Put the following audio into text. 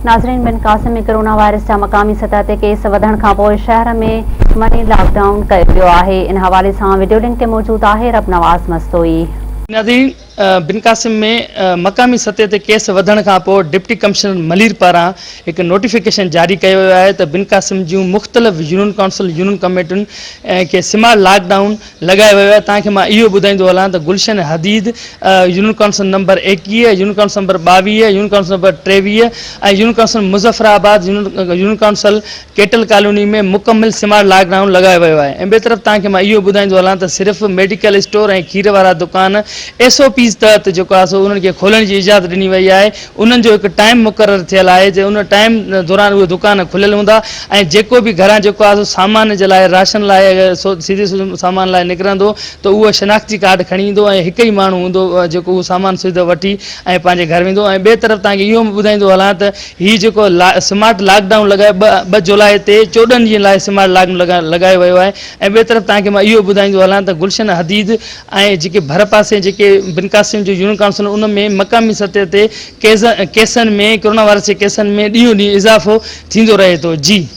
नाज़रीन, बिन कासिम में corona virus जा मक़ामी सतह ते केस वधण खां पोइ शहर में मनी लॉकडाउन कयो वियो आहे। इन हवाले सां वीडियो लिंक ते मौजूद आहे रब नवाज़ मस्तोई। नाज़रीन, बिन कासिम में मक़ामी सतह ते केस वधण खां पोइ डिप्टी कमिश्नर मलीर पारां हिकु नोटिफिकेशन जारी कयो वियो आहे त बिन कासिम जूं मुख़्तलिफ़ यूनियन काउंसिल यूनियन कमेटियुनि खे स्मार्ट लॉकडाउन लॻायो वियो आहे। तव्हांखे मां इहो ॿुधाईंदो हलां त Gulshan Hadeed union council number 21, union council number 22, union council number 23 ऐं union council Muzaffarabad union council cattle colony में मुकमिल स्मार्ट लॉकडाउन लॻायो वियो आहे। ऐं ॿिए तरफ़ तव्हांखे मां इहो ॿुधाईंदो हलां त सिर्फ़ु मेडिकल स्टोर ऐं खीर वारा दुकान SOPs तहत जेको आहे सो उन्हनि खे खोलण जी इजाज़त ॾिनी वई आहे। उन्हनि जो हिकु टाइम मुक़ररु थियल आहे जे उन टाइम दौरान उहे दुकान खुलियल हूंदा ऐं जेको बि घरां जेको आहे सो सामान जे लाइ राशन लाइ सीधे सामान लाइ निकिरंदो त उहो शनाख़्ती कार्ड खणी ईंदो ऐं हिकु ई माण्हू हूंदो जेको उहो सामान सिधो वठी ऐं पंहिंजे घर वेंदो। ऐं ॿिए तरफ़ तव्हांखे इहो ॿुधाईंदो हलां त हीउ जेको स्मार्ट लॉकडाउन लॻाए 2 जुलाई ते 14 ॾींहंनि लाइ स्मार्ट लॉकडाउन लॻायो वियो आहे। ऐं ॿिए तरफ़ तव्हांखे मां इहो ॿुधाईंदो हलां त गुलशन हदीद ऐं जेके भर पासे जेके बिन कासिम जो यूनियन काउंसिल उन में मक़ामी सतह ते केसनि में कोरोना वायरस जे केसनि में ॾींहों ॾींहुं इज़ाफ़ो थींदो रहे थो। जी।